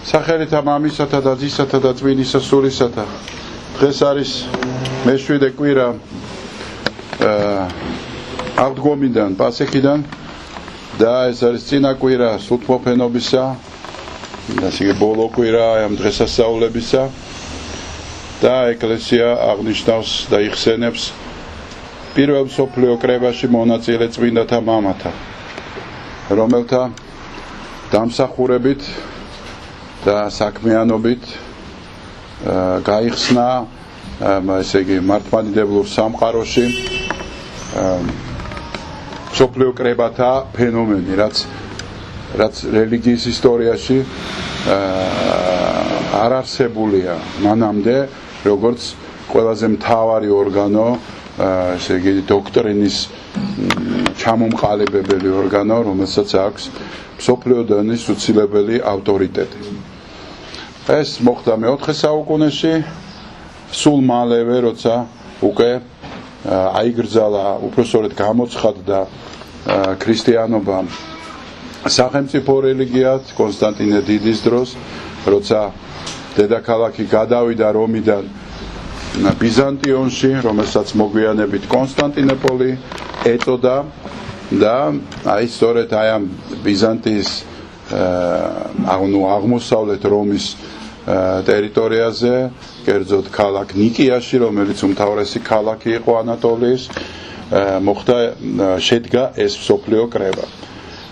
სახელითა მამისათა და ძისათა და წმინდისა სულისათა. დღეს არის მე-7 კვირა აღდგომიდან, პასექიდან და ეს არის წინა კვირა სულთმოფენობისა და ისე ბოლო კვირა ამ დღესასწაულებისა და ეკლესია აღნიშნავს და იხსენებს პირველ მსოფლიო კრებაში მონაწილე წმინდათა მამათა, რომელთა დამსახურებით და საქმიანობით გაიხსნა ესე იგი მართლმადიდებლურ სამყაროში მსოფლიო კრებათა ფენომენი, რაც რელიგიის ისტორიაში არ არსებულია მანამდე, როგორც ყველაზე მთავარი ორგანო, ესე იგი დოქტრინის ჩამომყალიბებელი ორგანო, რომელსაც აქვს მსოფლიო დონის უცილებელი ავტორიტეტი. ეს მოხდა მე-4 საუკუნეში, სულ მალევე, როცა უკვე აიგრძალა, უпроსორედ გამოცხადდა ქრისტიანობა სახელმწიფო რელიგიად კონსტანტინე დიდის დროს, როცა დედაქალაქი გადავიდა რომიდან ბიზანტიონში, რომელსაც მოგვიანებით კონსტანტინოპოლი ეწოდა და აი სწორედ აი ამ ბიზანტიის აღმოსავლეთ რომის ტერიტორიაზე, კერძოდ ქალაქ ნიკიაში, რომელიც უმთავრესი ქალაქი იყო ანატოლიის, შედგა ეს მსოფლიო კრება.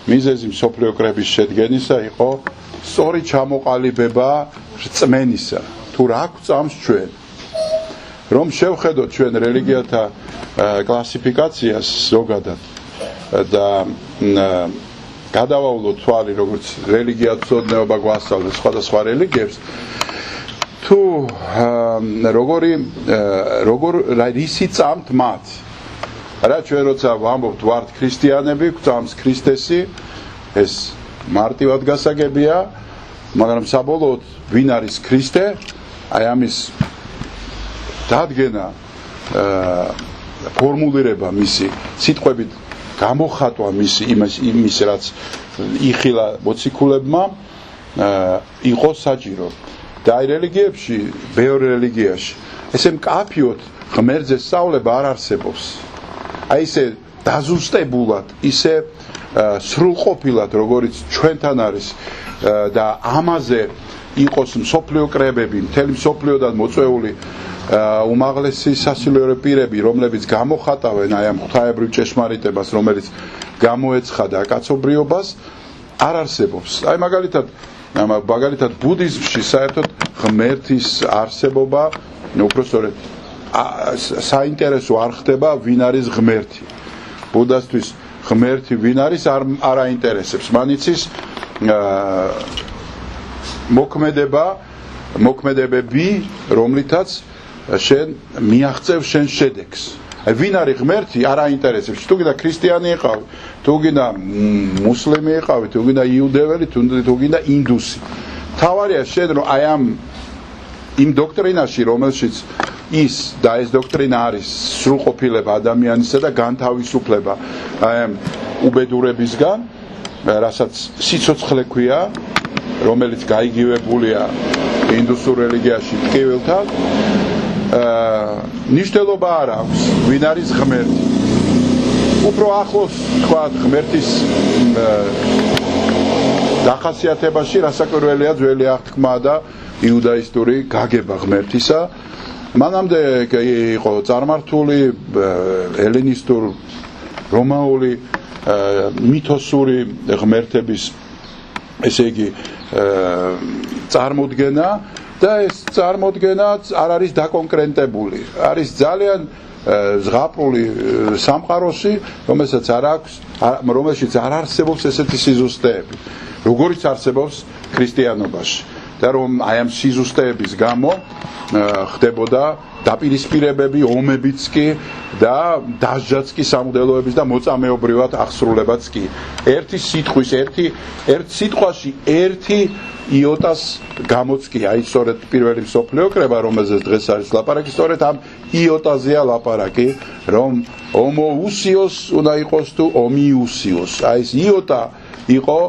მიზეზი მსოფლიო კრების შედგენისა იყო სწორი ჩამოყალიბება რწმენისა. თუ რა გვწამს ჩვენ, რომ შევხედოთ ჩვენ რელიგიათა კლასიფიკაციას ზოგადად და გადავავლოთ თვალი, როგორც რელიგიათმცოდნეობა გვასწავლებს სხვადასხვა რელიგიებს, თუ როგორ რისი წამთ მათ. რა ჩვენ როცა ვამბობთ ვართ ქრისტიანები, გვწამს ქრისტესი, ეს მარტივად გასაგებია, მაგრამ საბოლოოდ ვინ არის ქრისტე, აი ამის დადგენა, ფორმულირება მისი, სიტყვებით გამოხატვა იმის რაც იხილა მოციქულებმა, იყო საჭირო. და აი რელიგიებში, ბევრ რელიგიაში, ესე მკაფიოდ ღმერთზე სწავლება არ არსებობს. აი ესე დაზუსტებულად, ისე სრულყოფილად, როგორც ჩვენთან არის და ამაზე იყოს მსოფლიო კრებები, მთელი მსოფლიოდან მოწვეული უმაღლესი სასულიერო პირები, რომლებიც გამოხატავენ აი ამ ღვთაებრივ ჭეშმარიტებას, რომელიც გამოეცხადა კაცობრიობას, არ არსებობს. აი მაგალითად ბუდიზმში საერთოდ ღმერთის არსებობა, უпроსორედ საინტერესო არ ხდება, ვინ არის ღმერთი. ბუდასთვის ღმერთი ვინ არის არ აინტერესებს. მან იცის მოქმედებები, რომლითაც შენ მიაღწევ შენ შედეგს. ვინ არის ღმერთი არ აინტერესებს. თუ გინდა ქრისტიანი იყავი, თუ გინდა მუსლიმი იყავი, თუ გინდა იუდეველი, თუ გინდა ინდუსი. თავარია შენ რომ აი იმ დოქტრინაში, რომელშიც ის და ეს დოქტრინა არის სრულყოფილება ადამიანისა და განთავისუფლება აი ამ უბედურებისგან, რასაც სიცოცხლე ქვია, რომელიც გაიგივებულია ინდუსურ რელიგიაში ტკივილთან, ნიშნულობა არ აქვს, ვინ არის ღმერთი. უფრო ახლოს თქვა ღმერთის დახასიათებაში რასაკვირველია ძველი აღთქმა და იუდაისტური გაგება ღმერთისა. მანამდე იყო წარმართული ელინისტურ რომაული მითოსური ღმერთების ესე იგი წარმოდგენა და ეს წარმოდგენა არ არის დაკონკრეტებული. არის ძალიან ზღაპრული სამყაროში, რომელშიც არ არსებობს ესეთი სიზუსტეები, როგორიც არსებობს ქრისტიანობაში. და რომ აი ამ სიზუსტეების გამო ხდებოდა დაპირისპირებები, ომებიც კი და დასჯაც კი სამღვდელოების და მოწამეობრივად აღსრულებაც კი. ერთი სიტყვაში ერთი იოტას გამოც კი, აი სწორედ პირველი მსოფლიო კრება, რომელზეც დღეს არის ლაპარაკი, სწორედ ამ იოტაზეა ლაპარაკი, რომ homo usios უნდა იყოს თუ homiusios. აი ეს იოტა იყო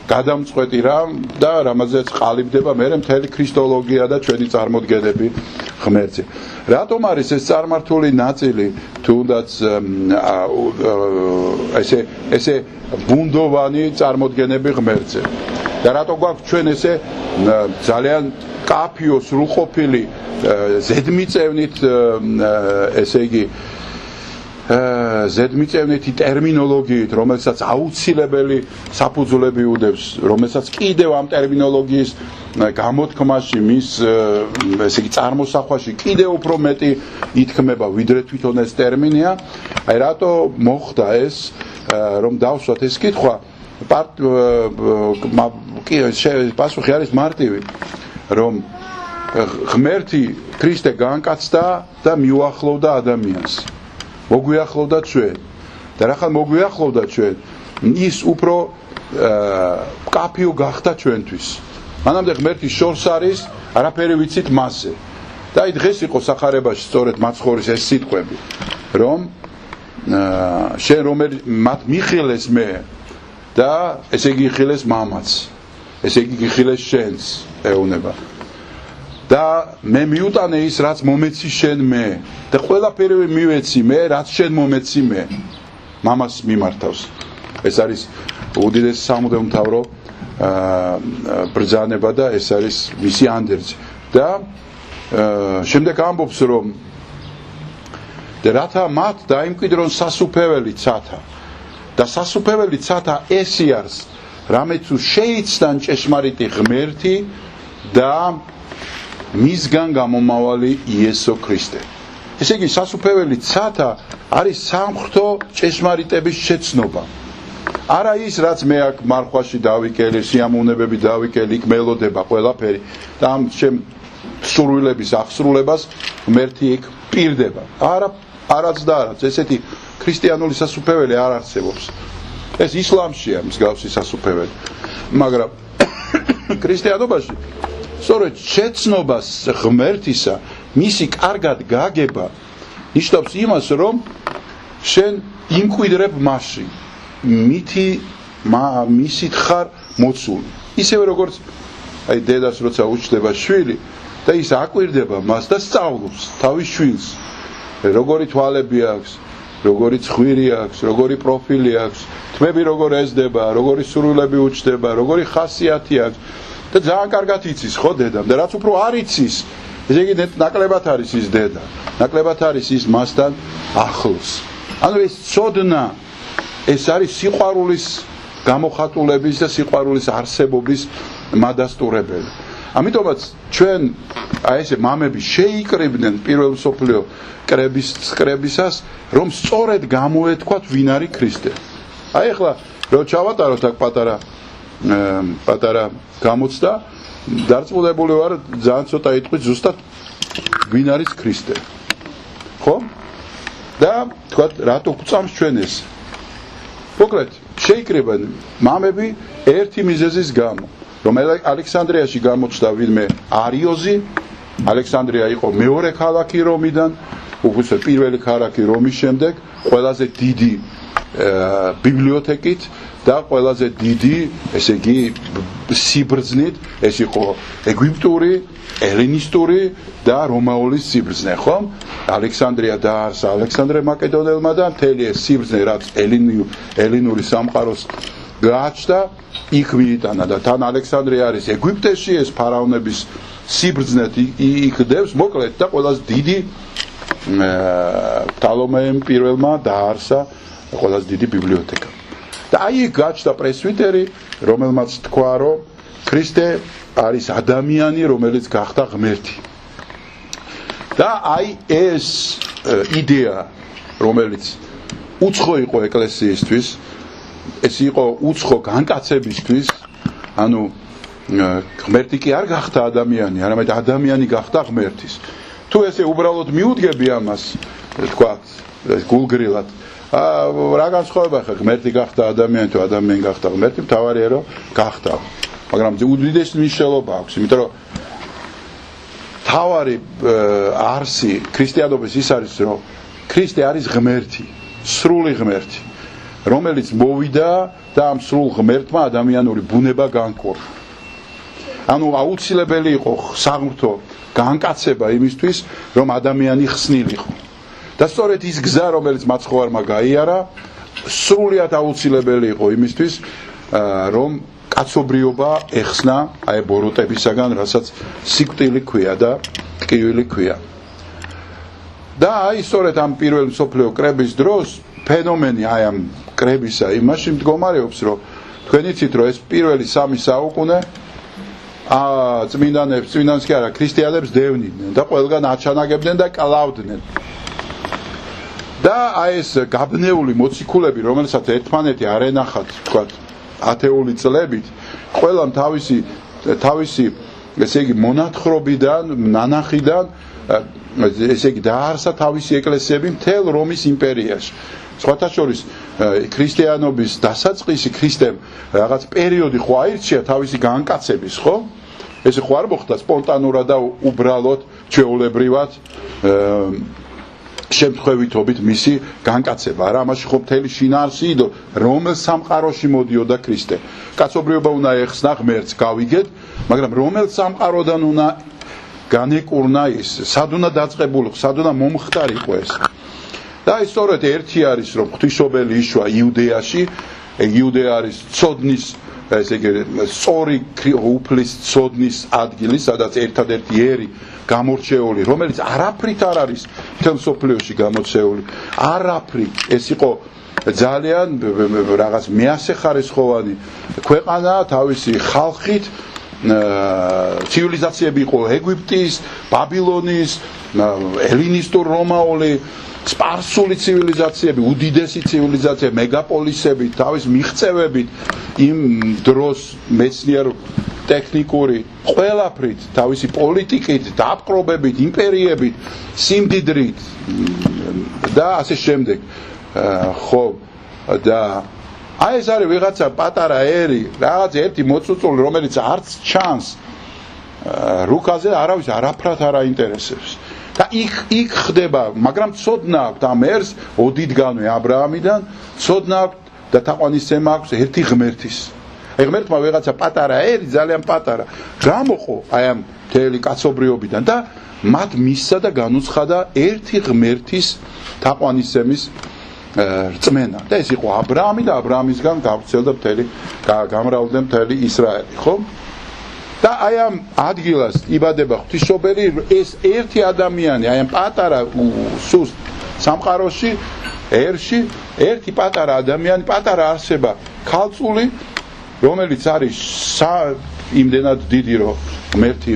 გადამწყვეტი რამ და რამაზეც ყალიბდება მე მთელი ქრისტოლოგია და ჩვენი წარმოდგენები ღმერთზე. რატომ არის ეს წარმართული ნაწილი თუნდაც ესე ბუნდოვანი წარმოდგენები ღმერთზე? და რატო გვაქვს ჩვენ ესე ძალიან კაფიო სრულყოფილი ზედმიწევნით ესე იგი ზედმიწევნითი ტერმინოლოგიით, რომელსაც აუცილებელი საფუძვლები უდევს, რომელსაც კიდევ ამ ტერმინოლოგიის გამოთქმაში, მის ესე იგი წარმოსახვაში კიდევ უფრო მეტი ითქმება, ვიდრე თვითონ ეს ტერმინია. აი რატო მოხდა ეს, რომ დავსვათ ეს კითხვა? პასუხი არის მარტივი, რომ ღმერთი ქრისტე განკაცდა და მიუახლოვდა ადამიანს. მოგვიახლოვდა ჩვენ და რახან მოგვიახლოვდა ჩვენ ის უფრო კაფიო გახდა ჩვენთვის. მანამდე ღმერთის შორს არის არაფერი ვიცით მასზე. და აი დღეს იყო სახარებაში სწორედ მაცხოვრის ეს სიტყვები, რომ შენ რომელი მათ მიხილეს მე და ესე იგი იხილეს მამაც, ესე იგი იხილეს შენს ეუნება. და მე მიუტანე ის რაც მომეცი შენ მე და ყველაფერი მივეცი მე რაც შენ მომეცი მე მამას მიმართავს. ეს არის უდიდესი სამუდამთავრო ბრძანება და ეს არის მისი ანდერძი. და შემდეგ ამბობს რომ და რათა მათ დაიმკვიდრონ სასუფეველი ცათა და სასუფეველი ცათა ეს არის რამეც შეიცდან ჭეშმარიტი ღმერთი და მისგან გამომავალი იესო ქრისტე. ესე იგი სასუფეველი ცათა არის სამხრთო ჭეშმარიტების შეცნობა. არა ის რაც მე აქ მარხვაში დავიკელი, სიამოვნებები დავიკელი, იქ მელოდება ყველაფერი და ამ ჩემ სურვილების აღსრულებას ღმერთი იქ პირდება. არაც და არაც ესეთი ქრისტიანული სასუფეველი არ არსებობს. ეს ისლამშია მსგავსი სასუფეველი. მაგრამ ქრისტიანობაში სწორედ შეცნობას ღმერთისა, მისი კარგად გაგება ნიშნავს იმას, რომ შენ იმკვიდრებ მასში, მისით ხარ მოცული. ისევე როგორც აი დედას როცა უჩნდება შვილი და ის აკვირდება მას და სწავლობს თავის შვილს, როგორი თვალები აქვს, როგორი ცხვირი აქვს, როგორი პროფილი აქვს, თმები როგორ ეზდება, როგორი სურვილები უჩნდება, როგორი ხასიათი აქვს. და ძალიან კარგად იცის ხო დედამ და რაც უფრო არ იცის, ესე იგი ნაკლებად არის ის დედა, ნაკლებად არის ის მასთან ახლოს. ანუ ეს ცოდნა, ეს არის სიყვარულის გამოხატულების და სიყვარულის არსებობის მადასტურებელი. ამიტომაც ჩვენ აი ესე მამები შეიკრიბნენ პირველ მსოფლიო კრებისას, რომ სწორედ გამოეთქვათ ვინ არის ქრისტე. აი ახლა რო ჩავატაროთ აქ პატარა გამოცდა, დარწმუნებული ვარ ძალიან ცოტა იტყვით ზუსტად ვინ არის ქრისტე. ხო? და თქვა რატო გვწამს ჩვენ ეს? მოკლედ, შეიკრიბნენ მამები ერთი მიზეზის გამო, რომ ალექსანდრიაში გამოჩნდა ვინმე არიოზი, ალექსანდრია იყო მეორე ქალაქი რომიდან, უბრალოდ პირველი ქალაქი რომის შემდეგ, ყველაზე დიდი ბიბლიოთეკით და ყველაზე დიდი, ესე იგი, სიბრძნით, ეს იყო ეგვიპტური, ელინისტური და რომაული სიბრძნე, ხო? ალექსანდრია დაარსა ალექსანდრე მაკედონელმა და მთელი ეს სიბრძნე, რაც ელინური სამყაროს გააჩნდა, იქ მიიტანა და თან ალექსანდრია არის ეგვიპტეში, ეს ფარაონების სიბრძნეთ იქ დევს, მოკლედ და ყველაზე დიდი პტოლემეემ პირველმა დაარსა ყველაზე დიდი ბიბლიოთეკა. და აი იქ გაჩნდა პრესვიტერი, რომელმაც თქვა, რომ ქრისტე არის ადამიანი, რომელიც გახდა ღმერთი. და აი ეს იდეა, რომელიც უცხო იყო ეკლესიისთვის, ეს იყო უცხო განკაცებისთვის, ანუ ღმერთი კი არ გახდა ადამიანი, არამედ ადამიანი გახდა ღმერთის. თუ ესე უბრალოდ მიუდგები ამას, თქვა, გულგრილად, რა განსხვავება ხა ღმერთი გახდა ადამიანი თუ ადამიანი გახდა ღმერთი, მთავარია რომ გახდა. მაგრამ უდიდესი მნიშვნელობა აქვს, იმიტომ რომ თავარი არსი ქრისტიანობის ის არის, რომ ქრისტე არის ღმერთი, სრული ღმერთი. რომელიც მოვიდა და ამ სრულ ღმერთმა ადამიანური ბუნება განკორა. ანუ აუცილებელი იყო საღმრთო განკაცება იმისთვის, რომ ადამიანი ხსნილიყო. და სწორედ ის გზა, რომელიც მაცხოვარმა გაიარა, სრულიად აუცილებელი იყო იმისთვის, რომ კაცობრიობა ეხსნა აი ბოროტებისაგან, რასაც სიკვდილი ქვია და ტკივილი ქვია. და აი სწორედ ამ პირველი მსოფლიო კრების დროს ფენომენი აი ამ კრებისა იმაში მდგომარეობს, რომ თქვენ იცით, რომ ეს პირველი 3 საუკუნე წმინდანს კი არა, ქრისტიანებს დევნიდნენ და ყველგან აჩანაგებდნენ და კლავდნენ. და აი ეს გაბნეული მოციქულები, რომელსაც ერთმანეთი არ ენახათ, თქვათ, ათეული წლებით, ყველამ თავისი ესე იგი მონათხრობიდან, ნანახიდან, ესე იგი დაარსა თავისი ეკლესიები მთელ რომის იმპერიაში. სხვათა შორის ქრისტიანობის დასაწყისი ქრისტემ რაღაც პერიოდი ხო აირჩია თავისი განკაცების, ხო? ეს ხო არ მოხდა სპონტანურად და უბრალოდ ჩვეულებრივად შემთხვევითობით მისი განკაცება. არა, ამაში ხო მთელი შინაარსი იდო, რომელ სამყაროში მოდიოდა ქრისტე. კაცობრიობა უნდა ეხსნა ღმერთს, გავიგეთ, მაგრამ რომელ სამყაროდან უნდა განეკურნა ის, სად უნდა დაწყებულიყო, სად უნდა მომხდარიყო ეს. და ის სწორედ ერთი არის, რომ ღვთისმშობელი იშვა იუდეაში, იუდეა არის ცოდნის, ესე იგი, სწორი უფლის ცოდნის ადგილი, სადაც ერთადერთი ერი გამორჩეული, რომელიც არაფრით არ არის მთელ მსოფლიოში გამოცეული. არაფრით, ეს იყო ძალიან რაღაც მეასეხარისხოვანი ქვეყანა თავისი ხალხით, ცივილიზაციები იყო ეგვიპტის, ბაბილონის, ელინისტურ რომაული, სპარსული ცივილიზაციები, უდიდესი ცივილიზაციები, მეგაპოლისები, თავის მიღწევებით, იმ დროს მეცნიერ ტექნიკური ყველაფრით, თავისი პოლიტიკით, დაპყრობებით, იმპერიებით, სიმდიდრით და ასე შემდეგ. ხო, და აი ეს არის ვიღაცა პატარა ერი, რაღაც ერთი მოწუწული, რომელიც არც ჩანს რუკაზე, არავის არაფრად არ აინტერესებს. და იქ ხდება, მაგრამ ცოდნა აქვს ამ ერს ოდითგანვე აბრაამიდან, ცოდნა აქვს და თაყვანისცემა აქვს ერთი ღმერთის. აი ღმერთმა ვიღაცა პატარა ერი, ძალიან პატარა, გამოყო აი ამ მთელი კაცობრიობიდან და მათ მისცა და განუცხადა ერთი ღმერთის თაყვანისცემის რწმენა. და ეს იყო აბრაამი და აბრაამისგან გავრცელდა გამრავლდა მთელი ისრაელი, ხო? და აი ამ ადგილას იბადება ღვთისმშობელი, ეს ერთი ადამიანი, აი ამ პატარა სუსტ სამყაროში, ერში, ერთი პატარა ადამიანი, პატარა არსება, ქალწული, რომელიც არის იმდენად დიდი, რომ ღმერთი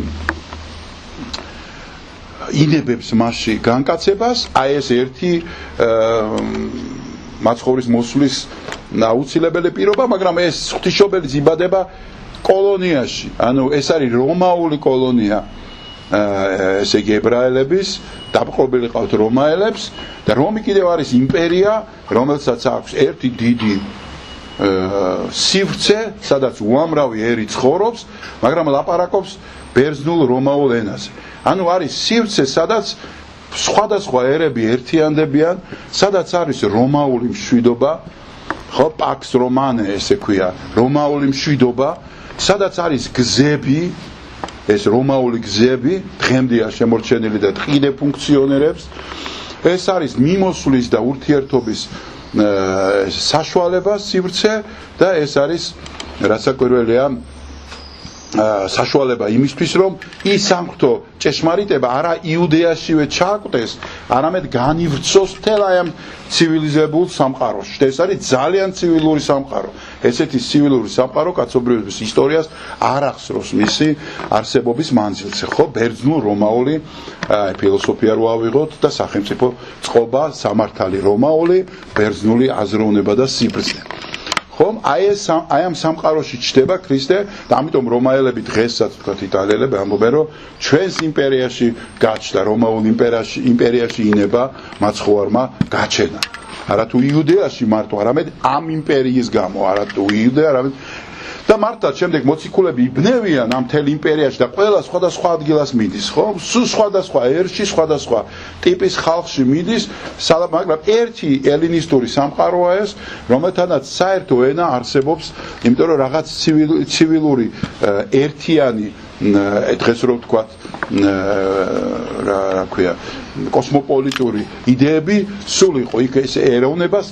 ინებებს მასში განკაცებას, აი ეს ერთი მაცხოვრის მოსვლის აუცილებელი პირობა, მაგრამ ეს ღვთისმშობელი იბადება კოლონიაში, ანუ ეს არის რომაული კოლონია, ესე იგი ებრაელების, დაპყრობილი ყავთ რომაელებს და რომი კიდევ არის იმპერია, რომელსაც აქვს ერთი დიდი სივრცე, სადაც უამრავი ერი ცხოვრობს, მაგრამ ლაპარაკობს ბერძნულ რომაულ ენაზე. ანუ არის სივრცე, სადაც სხვადასხვა ერები ერთიანდებიან, სადაც არის რომაული მშვიდობა, ხო, პაქს რომანე ესე ქვია, რომაული მშვიდობა, სადაც არის გზები, ეს რომაული გზები, დღემდეა შემორჩენილი და დღიდე ფუნქციონირებს. ეს არის მიმოსვლის და ურთიერთობის საშუალება, სივრცე და ეს არის რასაკვირველია საშუალება იმისთვის, რომ ის სამღვთო ჭეშმარიტება არა იუდეაშივე ჩააკვდეს, არამედ განივრცოს მთელ აი ამ ცივილიზებულ სამყაროში. და ეს არის ძალიან ცივილური სამყარო. ესეთი ცივილური სამყარო კაცობრიობის ისტორიას არ ახსროს მისი არსებობის მანძილზე, ხო? ბერძნულ რომაული ფილოსოფია რო ავიღოთ და სახელმწიფო წყობა, სამართალი რომაული, ბერძნული აზროვნება და სიბრძნე. ხომ? აი ამ სამყაროში ჩდება ქრისტე და ამიტომ რომაელები დღესაც თქვათ იტალიელები ამბობენ, რომ ჩვენს იმპერიაში გაჩნდა, რომაულ იმპერიაში ინება მაცხოვარმა გაჩენა. არა თუ იუდეაში მარტო, არამედ ამ იმპერიის გამო, არა თუ იუდეა, არამედ და მართლაც შემდეგ მოციქულები იბნევიან ამ მთელ იმპერიაში და ყველა სხვადასხვა ადგილას მიდის, ხო? სულ სხვადასხვა ერში, სხვადასხვა ტიპის ხალხში მიდის, მაგრამ ერთი ელინისტური სამყაროა ეს, რომელთანაც საერთო ენა არსებობს, იმიტომ რომ რაღაც ცივილური ერთიანი დღეს რო ვთქვათ, რა ქვია, კოსმოპოლიტური იდეები სულ იყო იქ ეს ეროვნებას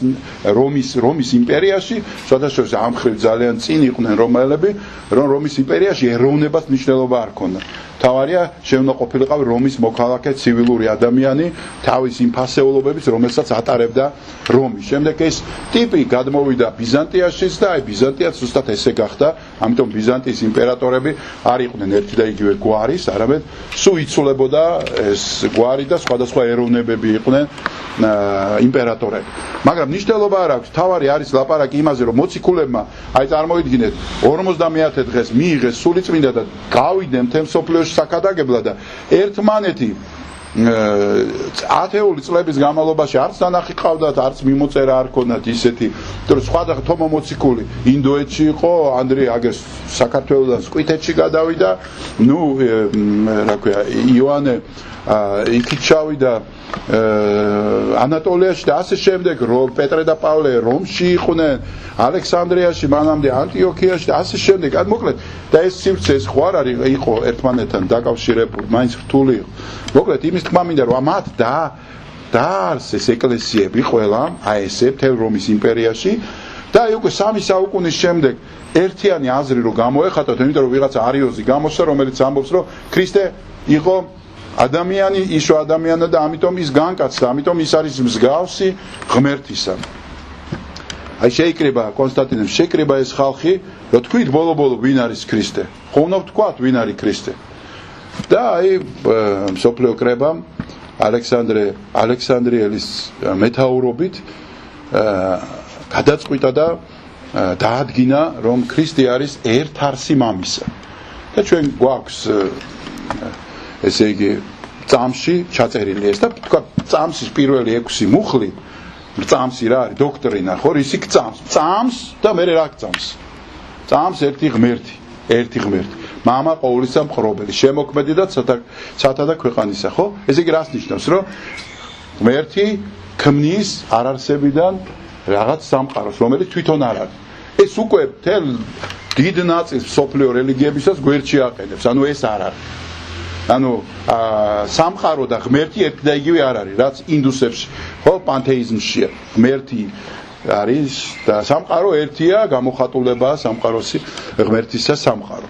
რომის იმპერიაში, შესაძლოა ამ ხრივ ძალიან წინ იყვნენ რომაელები, რომ რომის იმპერიაში ეროვნებას მნიშვნელობა არ ჰქონდა. თავარია შეუნა ყოფილიყავ რომის მოქალაქე ცივილური ადამიანი თავის იმ ფასეულობების, რომელსაც ატარებდა რომი. შემდეგ ეს ტიპი გადმოვიდა ბიზანტიაშიც და აი ბიზანტიაც ზუსტად ესე გახდა, ამიტომ ბიზანტიის იმპერატორები არ იყვნენ ერთი და იგივე გვარის, არამედ სულ იცვლებოდა ეს გვარი და სხვადასხვა ეროვნებები იყვნენ იმპერატორები. მაგრამ მნიშვნელობა არ აქვს, თავარი არის ლაპარაკი იმაზე, რომ მოციქულებმა, აი წარმოიდგინეთ, 50-ე დღეს მიიღეს სულიწმინდა და გავიდნენ მთელ მსოფლიოში საკადაგებლა და ერთმანეთი 10 წლების განმავლობაში არც დანახი ყავდათ, არც მიმოწერა არ ქონდათ ისეთი, რომ სხვადასხვა თომა მოციქული ინდოეთში იყო, ანდრე აგერ საქართველოსთან სკვითეთში გადავიდა, რა ქვია, იოანე იქით ჩავიდა ანატოლიაში და ასე შემდეგ, პეტრე და პავლე რომში იყვნენ, ალექსანდრიაში, მანამდე ანტიოქიაში და ასე შემდეგ. ან მოკლედ და ეს სივრცე ეს ხო არ არის იყო ერთმანეთთან დაკავშირებული, მაინც რთული იყო. მოკლედ იმის თქმა მინდა რომ მათ დაარსეს ეკლესიები ყველა, აი ესე მთელ რომის იმპერიაში და უკვე 3 საუკუნის შემდეგ ერთიანი აზრი რო გამოეხატოთ, იმიტომ რომ ვიღაცა არიოზი გამოსცა, რომელიც ამბობს რომ ქრისტე იყო ადამიანი, ისო ადამიანა და ამიტომ ის განკაცდა, ამიტომ ის არის მსგავსი ღმერთისა. აი შეიკრიბა კონსტანტინემ, შეიკრიბა ეს ხალხი, რომ თქვით ბოლო-ბოლო ვინ არის ქრისტე. ხო უნდა ვთქვათ ვინ არის ქრისტე. და აი მსოფლიო კრებამ ალექსანდრიელის მეთაურობით გადაწყვიტა და დაადგინა, რომ ქრისტე არის ერთ-არსი მამისა. და ჩვენ გვაქვს ესე იგი წამში ჩაწერილი ეს და თქვა წამსის პირველი 6 მუხლი, წამსი რა არის დოქტრინა, ხო, ისი წამს და მე რა გწამს. წამს ერთი ღმერთი. მამა ყოვლისა მყრობელი, შემოქმედი და ცათა და ქვეყანისა, ხო? ესე იგი რას ნიშნავს, რომ ღმერთი ქმნის არარსებიდან რაღაც სამყაროს, რომელიც თვითონ არ არის. ეს უკვე მთელ დიდ ნაწილს მსოფლიო რელიგიებისაც გვერდში აყენებს, ანუ ეს არ არის. ანუ სამყარო და ღმერთი ერთი და იგივე არ არის, რაც ინდუსებში, ხო, პანთეიზმშია. ღმერთი არის და სამყარო ერთია, გამოხატულებაა სამყაროსი ღმერთისა სამყარო.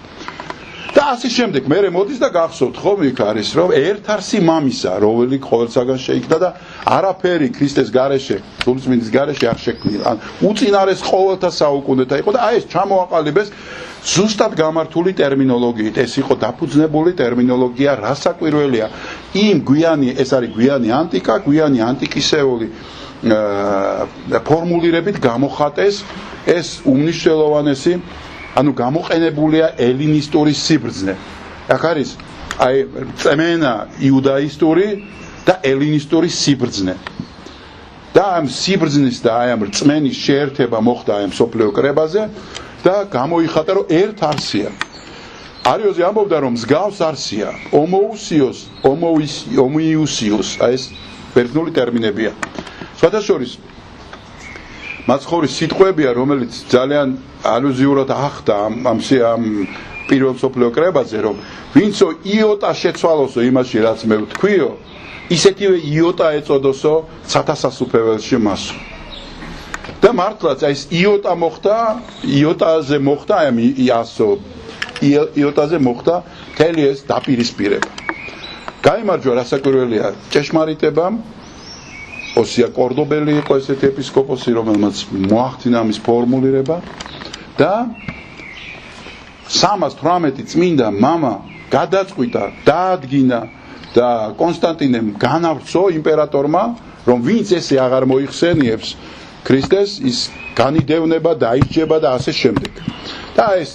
და ასე შემდეგ, მე მოდის და გახსოვთ, ხო, იქ არის, რომ ერთ-არსი მამისა, რომელი ყოველსაგან შეიქმნა და არაფერი ქრისტეს გარეშე, სულწმინდის გარეშე არ შექმნილა. ან უწინარეს ყოველთა საუკუნეთა იყო და აი ეს ჩამოაყალიბეს ზუსტად გამართული ტერმინოლოგიით. ეს იყო დაფუძნებული ტერმინოლოგია, რასაკვირველია. ეს არის გვიანი ანტიკა, გვიანი ანტიკისეული ფორმულირებით გამოხატეს ეს უმნიშვნელოვანესი, ანუ გამოყენებულია ელინისტური სიბრძნე. აქ არის აი წმენა იუდაისტური და ელინისტური სიბრძნე. და ამ სიბრძნის და აი ამ წმენის შეერთება მოხდა აი მსოფლიო კრებაზე და გამოიხატა რომ ერთ არსია. არიოზი ამბობდა რომ მსგავს არსია, ომოიუსიოს, აი ეს ბერძნული ტერმინებია. სხვადასხვა მაცხოვრის სიტყვებია, რომელიც ძალიან ალუზიურად ახდა ამ პირველ მსოფლიო კრებაზე, რომ ვინცო იოტა შეცვალოსო იმაში, რაც მე ვთქვიო, ისეთივე იოტა ეწოდოსო ცათასასუფეველში მასო. და მართლაც აი ეს იოტაზე მოხდა, იოტაზე მოხდა მთელი ეს დაპირისპირება. გაიმარჯვა რასაკვირველია ჭეშმარიტებამ, ოსია კორდობელი იყო ესეთი ეპისკოპოსი, რომელმაც მოახდინა ამის ფორმულირება და 318 წმინდა მამა გადაწყვიტა, დაადგინა და კონსტანტინემ განავრცო იმპერატორმა, რომ ვინც ესე აღარ მოიხსენიებს ქრისტეს, ის განიდევნება, დაიჭება და ასე შემდეგ. და ეს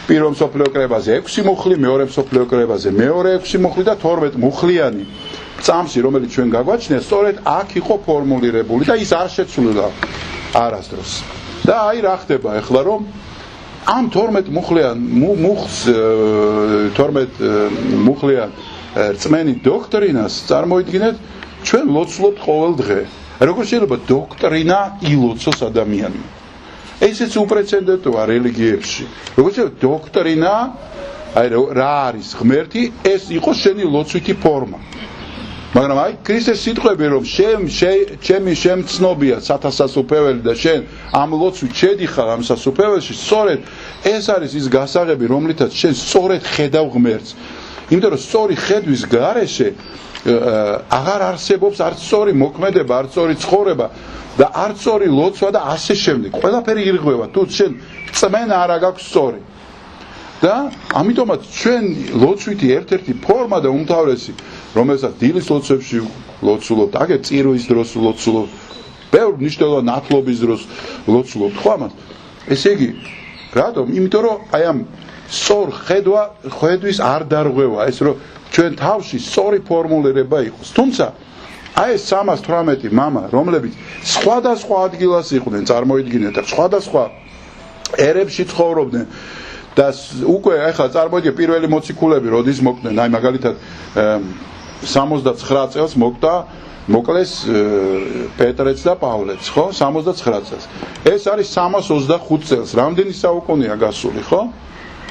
პირველ მსოფლიო კრებაზე 6 მუხლი, მეორე მსოფლიო კრებაზე მეორე 6 მუხლი და 12 მუხლიანი წამსი, რომელიც ჩვენ გაგვაჩნია, სწორედ აქ იყო ფორმულირებული და ის არ შეცვლილა არასდროს. და აი რა ხდება ახლა, რომ ამ 12 მუხლიან რწმენი დოქტრინას წარმოიდგინეთ ჩვენ ლოცულობთ ყოველ დღე. როგორ შეიძლება დოქტრინა ილოცოს ადამიანმა? ესეც უპრეცედენტოა რელიგიებში. როგორ შეიძლება დოქტრინა, აი რა არის ღმერთი, ეს იყოს შენი ლოცვითი ფორმა. მაგრამ აი ქრისტეს სიტყვები რომ ჩემი შემცნობია სათასასუფეველი და შენ ამ ლოცვით შედიხარ ამ სასუფეველში, სწორედ ეს არის ის გასაღები, რომლითაც შენ სწორედ ხედავ ღმერთს. იმიტომ რომ სწორი ხედვის გარეშე აღარ არსებობს არც სწორი მოქმედება, არც სწორი ცხოვრება და არც სწორი ლოცვა და ასე შემდეგ. ყველაფერი ირღვევა, თუ შენ წმენა არ გაქვს სწორი. და ამიტომაც ჩვენ ლოცვითი ერთ-ერთი ფორმა და უმთავრესი, რომელსაც დილის ლოცვებში ლოცულობთ, აგერ წირვის დროს ლოცულობთ, ბევრ მნიშვნელოვან ნათლობის დროს ლოცულობთ, ხო ამას? ესე იგი, რატომ? იმიტომ რომ აი ამ სწორ ხედვის არ დარღვევა, ეს რომ ჩვენ თავში სწორი ფორმულირება იყოს. თუმცა აი ეს 318 მამა, რომლებიც სხვადასხვა ადგილას იყვნენ, წარმოიდგინეთ, სხვადასხვა ერებში ცხოვრობდნენ და უკვე ახლა წარმოიდგინეთ პირველი მოციქულები როდის მოკვდნენ, აი მაგალითად 69 წელს მოკლეს პეტრეც და პავლეც, ხო? 69 წელს. ეს არის 325 წელს. რამდენი საუკუნეა გასული, ხო?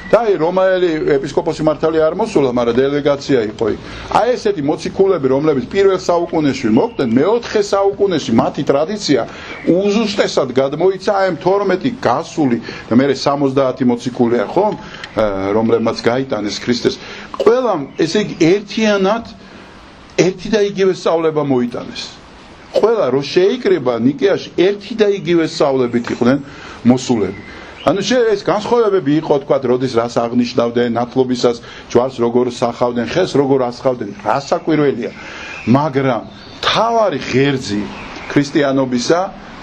და აი რომაელი ეპისკოპოსი მართალი არ მოსულა, მაგრამ დელეგაცია იყო იქ. აი ესეთი მოციქულები, რომლებიც პირველ საუკუნეში მოკვდნენ, მეოთხე საუკუნეში მათი ტრადიცია უზუსტესად გადმოიცა აი 12 გასული და მე 70 მოციქულია, ხო? რომლებმაც გაიტანეს ქრისტეს. ყველამ ესე იგი ერთიანად ერთი და იგივე სწავლება მოიტანეს. ყველა რო შეიკრიბა ნიკეაში ერთი და იგივე სწავლებით იყვნენ მოსულები. ანუ ეს განსხვავებები იყო, თქვათ, როდის რას აღნიშნავდნენ, ნათლობისას ჯვარს როგორ სახავდნენ, ხელს როგორ ასხავდნენ, რა საკვირველია. მაგრამ თავარი ღერძი ქრისტიანობისა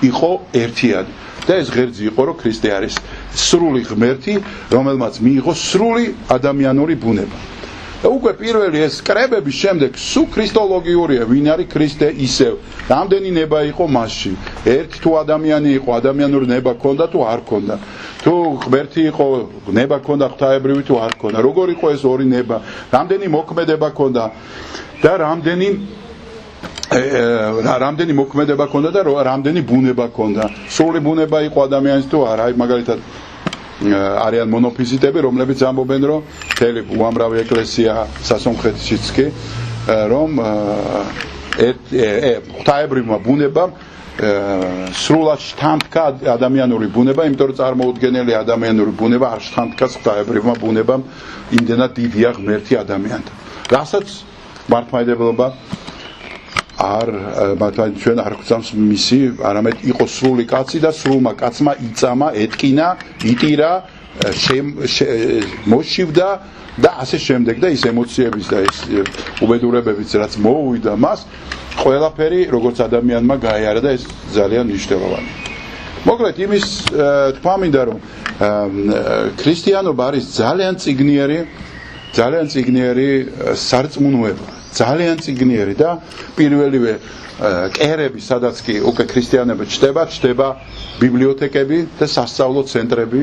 იყო ერთიანი. და ეს ღერძი იყო, რომ ქრისტე არის სრული ღმერთი, რომელმაც მიიღო სრული ადამიანური ბუნება. და უკვე პირველი ეს კრებების შემდეგ სულ ქრისტოლოგიურია, ვინ არის ქრისტე ისევ. რამდენი ნება იყო მასში? ერთი თუ ადამიანი იყო, ადამიანური ნება ჰქონდა თუ არ ჰქონდა. თუ ღმერთი იყო, ნება ჰქონდა ღვთაებრივი თუ არ ჰქონდა. როგორ იყო ეს ორი ნება? რამდენი მოქმედება ჰქონდა და რამდენი მოქმედება ჰქონდა და რამდენი ბუნება ჰქონდა. სრული ბუნება იყო ადამიანის თუ არა? აი მაგალითად არიან მონოფიზიტები, რომლებიც ამბობენ, რომ მთელი უამრავი ეკლესია სასონხეთშიც კი, რომ ღვთაებრივმა ბუნებამ სრულად შთანთქა ადამიანური ბუნება, იმიტომ რომ წარმოუდგენელი ადამიანური ბუნება არ შთანთქას ღვთაებრივმა ბუნებამ, იმდენად დიდია ღმერთი ადამიანთან. რასაც მართლმადიდებლობა ჩვენ არ გვწამს მისი, არამედ იყო სრული კაცი და სრულმა კაცმა იწამა, ეტკინა, იტირა, მოშივდა და ასე შემდეგ და ის ემოციების და ეს უბედურებებიც რაც მოუვიდა მას, ყველაფერი როგორც ადამიანმა გაიარა და ეს ძალიან მნიშვნელოვანია. მოკლედ იმის თქვა მინდა რომ ქრისტიანობა არის ძალიან წიგნიერი სარწმუნოება. ძალიან წიგნიერი და პირველივე კერები, სადაც კი უკვე ქრისტიანობა ჩდება ბიბლიოთეკები და სასწავლო ცენტრები,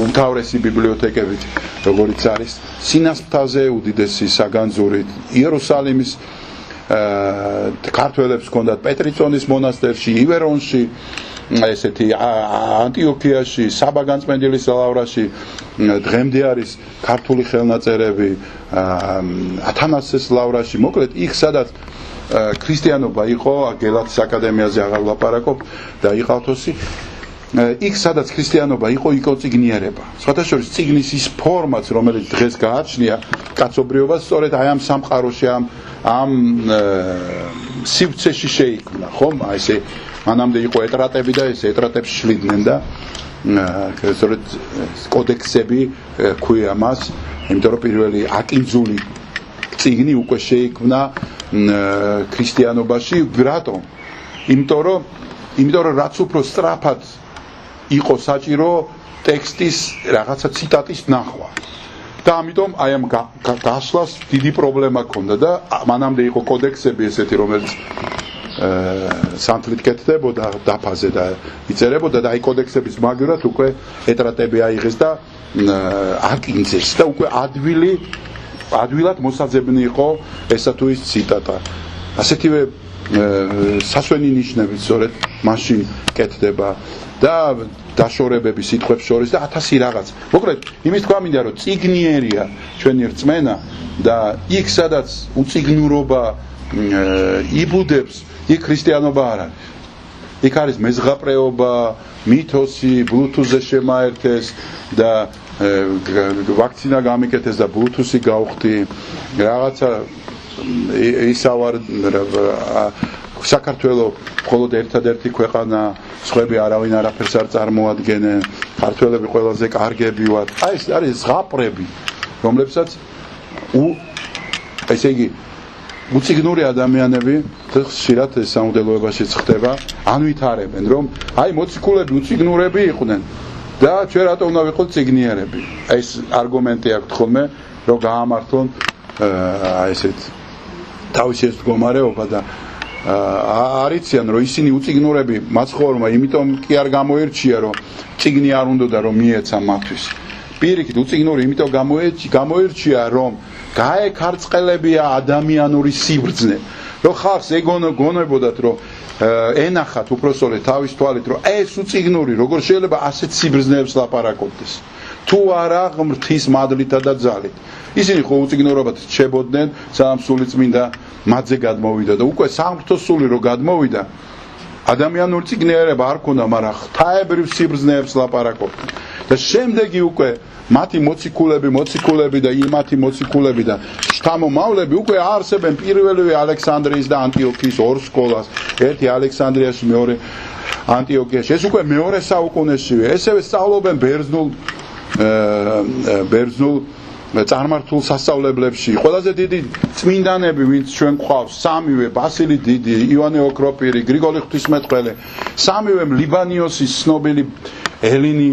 უმთავრესი ბიბლიოთეკები, როგორიც არის სინასპტაზე უდიდესი საგანძური იერუსალიმის, ქართველებს ჰქონდათ პეტრიწონის მონასტერში, ივერონში, ესეთი ანტიოქიაში, საბაგანწმენდილის ლავრაში, დღემდე არის ქართული ხელნაწერები, ათანასეს ლავრაში, მოკლედ იქ სადაც ქრისტიანობა იყო, გელათის აკადემიაზე აღარ ვლაპარაკობ და იყავთოსი, იქ სადაც ქრისტიანობა იყო, იყო წიგნიერება. სხვათა შორის წიგნის ის ფორმაც, რომელიც დღეს გააჩნია კაცობრიობას, სწორედ აი ამ სამყაროში, ამ სივრცეში შეიქმნა, ხომ? აი ესე მანამდე იყო ეტრატები და ეს ეტრატებს შლიდნენ და სწორედ კოდექსები ქვია მას, იმიტომ რომ პირველი აკინძული წიგნი უკვე შეიქმნა ქრისტიანობაში. რატომ? იმიტომ რომ რაც უფრო სწრაფად იყო საჭირო ტექსტის რაღაცა ციტატის ნახვა. და ამიტომ აი ამ გასვლას დიდი პრობლემა ჰქონდა და მანამდე იყო კოდექსები ესეთი, რომელიც სანთლით კეთდებოდა დაფაზე და იწერებოდა და აი კოდექსების მაგივრად უკვე ეტრატები აიღეს და აკინძეს და უკვე ადვილად მოსაძებნი იყო ესა თუ ის ციტატა. ასეთივე სასვენი ნიშნები სწორედ მაშინ კეთდება და დაშორებები სიტყვებს შორის და 1000 რაღაც. მოკლედ, იმის თქვა მინდა რომ წიგნიერია ჩვენი რწმენა და იქ სადაც უწიგნურობა იბუდებს, იქ ქრისტიანობა არ არის. იქ არის მეზღაპრეობა, მითოსი, ბლუთუზე შემაერთეს და ვაქცინა გამიკეთეს და ბლუთუსი გავხდი, რაღაცა ისავარ საქართველოს მხოლოდ ერთადერთი ქვეყანა, სხვები არავინ არაფერს არ წარმოადგენენ, ქართველები ყველაზე კარგები ვართ. აი ეს არის ზღაპრები, რომლებსაც ესე იგი უციგნური ადამიანები ხშირად სამღვდელოებაშიც ხდება, ანვითარებენ, რომ აი მოციქულები უციგნურები იყვნენ და ჩვენ რატომ უნდა ვიყოთ ციგნიერები. აი ეს არგუმენტი აქვს ხოლმე, რომ გაამართლონ აი ესეთ თავისი ეს მდგომარეობა და არიციან რომ ისინი უციგნურები მაცხოვრმა იმიტომ კი არ გამოერჩია რომ ციგნი არ უნდოდა რომ მიეცა მათთვის. პირიქით უციგნური იმიტომ გამოერჩია რომ გაეკარწყელებია ადამიანური სიბრძნე. რომ ხალხს ეგონებოდათ რომ ენახათ უпроსწორედ თავის თვალით რომ ეს უციგნური როგორ შეიძლება ასეთ სიბრძნეებს ლაპარაკობდეს. თუ არა ღმრთის მადლითა და ძალით. ისინი ხო უციგნურობად რჩებოდნენ სამ სული წმინდა მათზე გადმოვიდა და უკვე სამღვთო სული რო გადმოვიდა ადამიანური ციგნიერება არ ქონდა, მაგრამ ღვთაებრივ სიბრძნეებს ლაპარაკობდნენ. და შემდეგი უკვე მათი მოციქულები და იმათი მოციქულები და შთამომავლები უკვე არსებენ პირველივე ალექსანდრიის და ანტიოქიის ორ სკოლას, ერთი ალექსანდრიაში, მეორე ანტიოქიაში. ეს უკვე მეორე საუკუნეშივე. ესევე სწავლობენ ბერძნულ წარმართულ სასწავლებლებში. ყველაზე დიდი წმინდანები, ვინც ჩვენ გვყავს, სამივე ბასილი დიდი, ივანე ოქროპირი, გრიგოლი ღვთისმეტყველი, სამივე ლიბანიოსის ცნობილი ელინი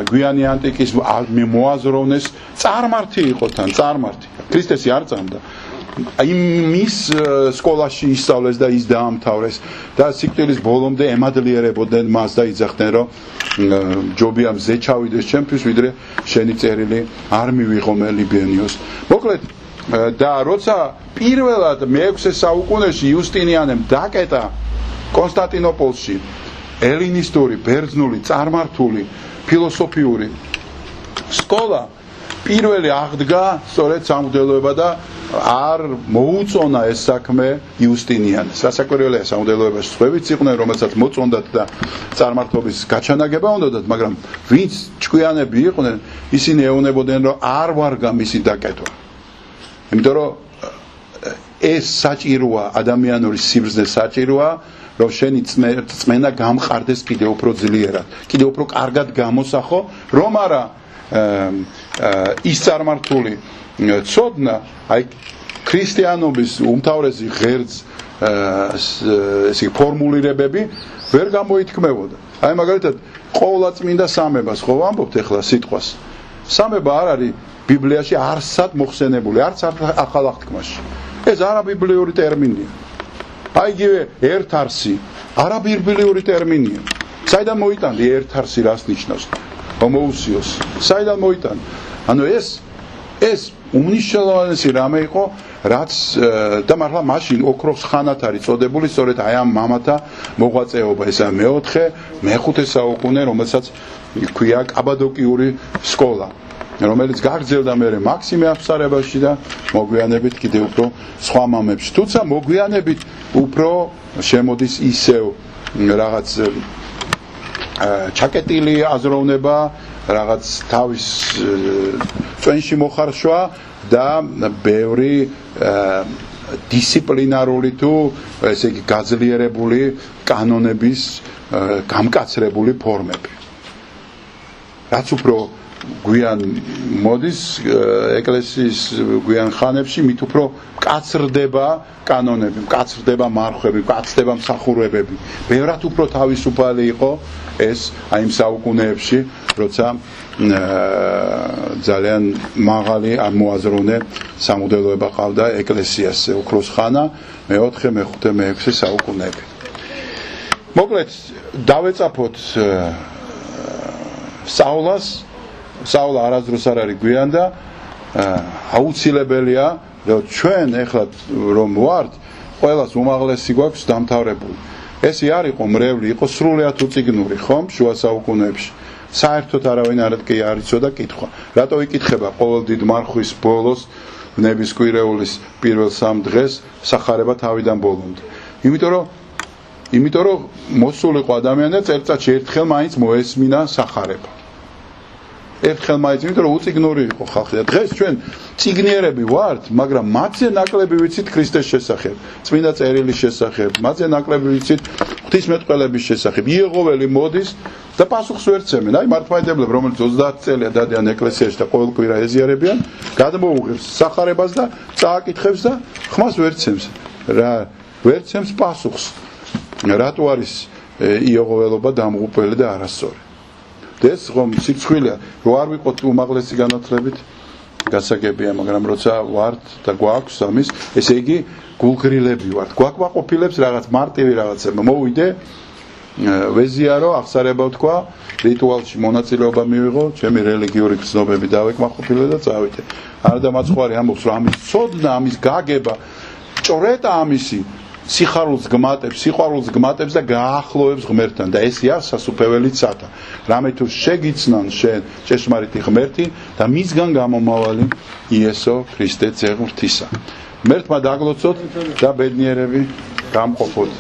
გვიანი ანტიკის მოაზროვნეს, წარმართი იყო თან, წარმართი. ქრისტესი არ წამდა. მის სკოლაში ისწავლეს და ის დაამთავრეს და სიკვდილის ბოლომდე ემადლიერებოდნენ მას და იძახდნენ რომ ჯობია მზე ჩავიდეს ჩემთვის ვიდრე შენი წერილი არ მივიღო მე ლიბანიოს. მოკლედ და როცა პირველად მე-6 საუკუნეში იუსტინიანემ დაკეტა კონსტანტინოპოლში ელინისტური, ბერძნული, წარმართული, ფილოსოფიური სკოლა პირველი აღდგა სწორედ სამღვდელოება და არ მოუწონა ეს საქმე იუსტინიანეს. სასაკვირველია სამღვდელოებაში სხვებიც იყვნენ, რომელსაც მოწონდათ და წარმართობის გაჩანაგება უნდათ, მაგრამ ვინც ჭკვიანები იყვნენ, ისინი ეუბნებოდნენ, რომ არ ვარგა მისი დაკეტვა. იმიტომ რომ ეს საჭიროა, ადამიანური სიბრძნე საჭიროა, რომ შენი წმენა გამყარდეს კიდევ უფრო ძლიერად, კიდევ უფრო კარგად გამოსახო, რომ არა ის წარმართული ცოდნა, აი ქრისტიანობის უმთავრესი ღერძ ესე ფორმულირებები ვერ გამოითქმებოდა. აი მაგალითად ყოვლადწმინდა სამებას ხო ვამბობთ ახლა სიტყვას. სამება არ არის ბიბლიაში არსად მოხსენებული, არც ახალ აღთქმაში. ეს არაბიბლიური ტერმინია. აი იგივე ერთარსი არაბიბლიური ტერმინია. საიდან მოიტანდი ერთარსი რას ნიშნავს? ჰომოუსიოს. საიდან მოიტანდი? ანუ ეს უმნიშვნელოვანესი რამე იყო, რაც და მართლა მაშინ ოქროს ხანათ არის წოდებული სწორედ აი ამ მამათა მოღვაწეობა. ესა მე-4, მე-5 საუკუნე, რომელსაც ქვია კაბადოკიური სკოლა, რომელიც გაგრძელდა მერე მაქსიმე აფსარებაში და მოგვიანებით კიდევ უფრო სხვა მამებში. თუმცა მოგვიანებით უფრო შემოდის ისევ რაღაც ჩაკეტილი აზროვნება, რაღაც თავის წვენში მოხარშვა და ბევრი დისციპლინარული თუ ესე იგი გაძლიერებული კანონების გამკაცრებული ფორმები. რაც უფრო გვიან მოდის ეკლესიის გვიან ხანებში მით უფრო მკაცრდება კანონები, მკაცრდება მარხვები, მკაცრდება მსახურებები. ბევრად უფრო თავისუფალი იყო ეს აი იმ საუკუნეებში, როცა ძალიან მაღალი ამოაზროვნე სამღვდელოება ყავდა ეკლესიას, ოქროს ხანა, მე-4, მე-5, მე-6 საუკუნეები. მოკლედ დავეწაფოთ საულა არასდროს არ არის გვიან და აუცილებელია რომ ჩვენ ეხლა რომ ვართ ყველას უმაღლესი გვაქვს დამთავრებული. ეს არ იყო მრევლი, იყო სრულიად უწიგნური, ხომ, შუა საუკუნეებში. საერთოდ არავინ არ იცოდა კითხვა. რატო იკითხება ყოველ დიდ მარხვის ბოლოს ნების კვირეულის პირველ 3 დღეს სახარება თავიდან ბოლომდე. იმიტომ რომ მოსულიყო ადამიანები წელიწადში ერთხელ მაინც მოესმინა სახარება. ერთხელ მაინც, იმიტომ რომ უწიგნური იყო ხალხი და დღეს ჩვენ წიგნიერები ვართ, მაგრამ მათზე ნაკლები ვიცით ქრისტეს შესახებ, წმინდა წერილის შესახებ, მათზე ნაკლები ვიცით ღვთისმეტყველების შესახებ. იეღოველი მოდის და პასუხს ვერ ცემენ. აი მართლმადიდებლები, რომელიც 30 წელია დადიან ეკლესიაში და ყოველ კვირა ეზიარებიან, გადმოუღებს სახარებას და წააკითხებს და ხმას ვერ ცემს. ვერ ცემს პასუხს. რატო არის იეღოველობა დამღუპველი და არასწორი? ეს ხომ სიცხვილეა, რო არ ვიყოთ უმაღლესი განათლებით, გასაგებია, მაგრამ როცა ვართ და გვაქვს ამის, ესე იგი გულგრილები ვართ. გვაკმაყოფილებს რაღაც მარტივი რაღაცება. მოვიდე, ვეზიარო, აღსარება ვთქვა, რიტუალში მონაწილეობა მივიღო, ჩემი რელიგიური გრძნობები დავეკმაყოფილე და წავიდე. არადა მაცხვარი ამბობს, რომ ამის ცოდნა, ამის გაგება, ჭრეტა ამისი სიყვარულს გმატებს და გაახლოვებს ღმერთთან და ეს არის სასუფეველი ცათა. რამე თუ შეგიცნან შენ ჭეშმარიტი ღმერთი და მისგან გამომავალი იესო ქრისტე ძე ღვთისა. ღმერთმა დაგლოცოთ და ბედნიერები გამყოფოთ.